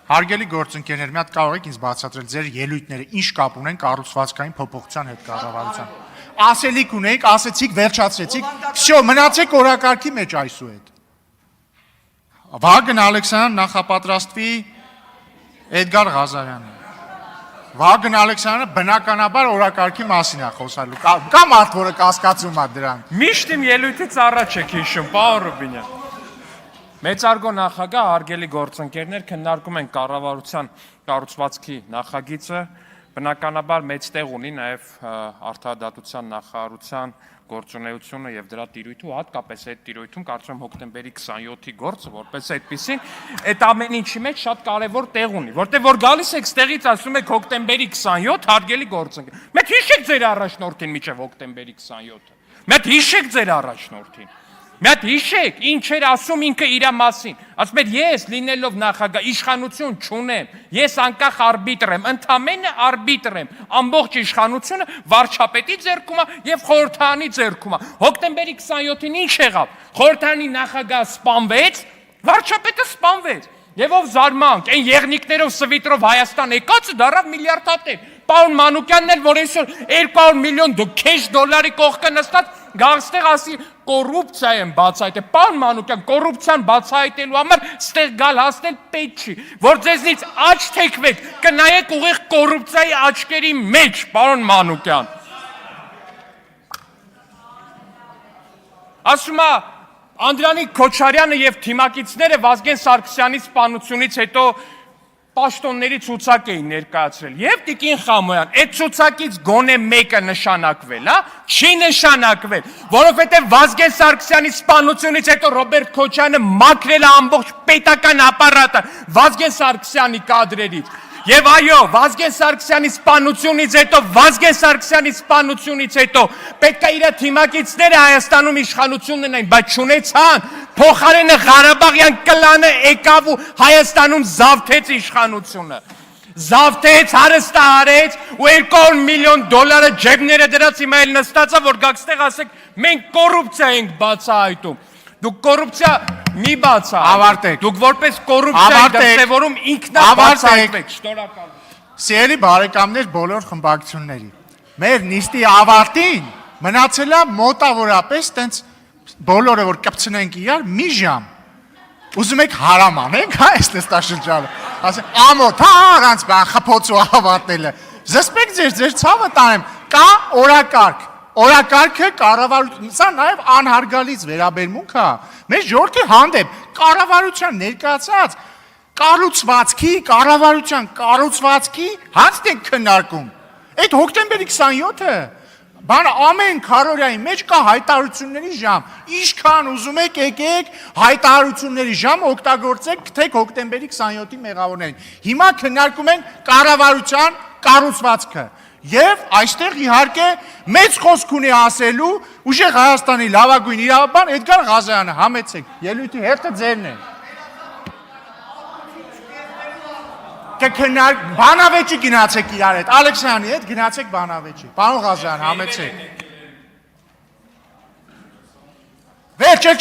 Հարգելի գործընկերներ, մի հատ կարող եք ինձ բացատրել ձեր ելույթները ինչ կապ ունեն կառուցվածքային փոփոխության հետ կառավարության։ Ասելիք ունեիք, ասեցիք, վերջացրեցիք, всё, մնացեք օրակարգի մեջ այսուհետ։ Վագն Ալեքսանդրյան նախապատրաստվի Էդգար Ղազարյանը։ Վագն Ալեքսանդրյանը բնականաբար օրակարգի մասին է խոսալու։ Կա մարդ, որը կասկածում է դրան։ Միշտ իմ ելույթից առաջ եք հիշում, պարոն Ռուբինյան։ Մեծարգո նախագահ, հարգելի գործընկերներ, քննարկում են կառավարության կառուցվածքի նախագիծը, բնականաբար մեծ տեղ ունի նաև արդարադատության նախարարության գործունեությունը եւ դրա տիրույթը, հատկապես այդ տիրույթում կարծում եմ հոկտեմբերի 27-ի գործը, որպես այդպեսին, այդ ամեն ինչի մեջ շատ կարեւոր տեղ ունի, որտեղ որ գալիս եք ստեղից ասում եք հոկտեմբերի 27, հարգելի գործընկեր։ Մեկ հիշեք ձեր առաջնորդին միջև հոկտեմբերի 27-ը։ Մեկ հիշեք ձեր առաջնորդին։ Մեկ հիշեք, ինչ էր ասում ինքը իր մասին։ Ասում էր ես լինելով նախագահ իշխանություն չունեմ, ես անկախ արբիտր եմ, ընդամենը արբիտր եմ, ամբողջ իշխանությունը վարչապետի ձեռքում է եւ խորհրդարանի ձեռքում է։ Հոկտեմբերի 27-ին ինչ եղավ։ Խորհրդարանի նախագահը սպանվեց, վարչապետը սպանվեց։ Եվ ով զարմանք, այն եղնիկներով սվիտրով Հայաստան եկածը դարավ միլիարդատեր։ Պարոն Մանուկյանն էլ, որ այսօր 200 միլիոն քեշ դոլարի կողքը նստած գաղստեղ ասի կոռուպցիա են բացահայտել։ Պարոն Մանուկյան, կոռուպցիան բացահայտելու համար ստեղ գալ հասնել պետք չի, որ ձեզնից աչ թեքվեք, կնայեք ուղիղ կոռուպցիայի աչքերի մեջ, պարոն Մանուկյան։ Ասում է Անդրանիկ Քոչարյանը եւ թիմակիցները Վազգեն Սարգսյանի սպանությունից հետո պաշտոնների ցուցակ էին ներկայացրել եւ Տիկին Խամոյան այդ ցուցակից գոնե մեկը նշանակվել, հա, չի նշանակվել, որովհետեւ Վազգեն Սարգսյանի սպանությունից հետո Ռոբերտ Քոչարյանը մաքրել է ամբողջ պետական ապարատը Վազգեն Սարգսյանի կադրերից։ Եվ այո, Վազգեն Սարգսյանի սպանությունից հետո պետք է իր թիմակիցները Հայաստանում իշխանություն ունենային, բայց չունեցան, փոխարենը Ղարաբաղյան կլանը եկավ ու Հայաստանում զավթեց իշխանությունը, զավթեց, հարստահարեց ու 200 միլիոն դոլարը ջեբները դրած հիմա էլ նստած է, որ գաք ստեղ ասեք, մենք կոռուպցիա ենք բացահայտում։ Դուք կոռուպցիա մի բացահայտեք։ Դուք որպես կոռուպցիա դրսևորում ինքնաբացահայտվեք։ Շնորհակալ եմ։ Սիրելի բարեկամներ բոլոր խմբակցությունների։ Մեր նիստի ավարտին մնացել է մոտավորապես տենց բոլորը որ կպցնենք իրար մի ժամ։ Ուզում եք հարամ անենք, հա, այս նստաշրջանը։ Ասենք ամոթ, հա, առանց բան խփոցու ավարտելը։ Զսպեք ձեր ցավը տանեմ։ Կա օրակարգ։ Օրակարգը կառավարության, սա նաև անհարգալից վերաբերմունք է։ Մեր ժողովրդի հանդեպ կառավարության ներկայացած կառուցվածքի, կառավարության կառուցվածքի հարցն ենք քննարկում։ Այդ հոկտեմբերի 27-ը բանը ամեն քարորիայի մեջ կա հայտարարությունների ժամ։ Ինչքան ուզում եք եկեք հայտարարությունների ժամ օգտագործեք գտեք հոկտեմբերի 27-ի մեղավորներին։ Հիմա քննարկում ենք կառավարության կառուցվածքը։ Եվ այստեղ իհարկե մեծ խոսք ունի ասելու ուժեղ Հայաստանի լավագույն իրավաբան Էդգար Ղազարյանը, համեցեք, ելույթի հերթը ձերն է։ Կքննարկենք, բանավեճի գնացեք իրար հետ, Ալեքսյանի հետ գնացեք բանավեճի։ Պարոն Ղազարյան, համեցեք։ Վերջ չեն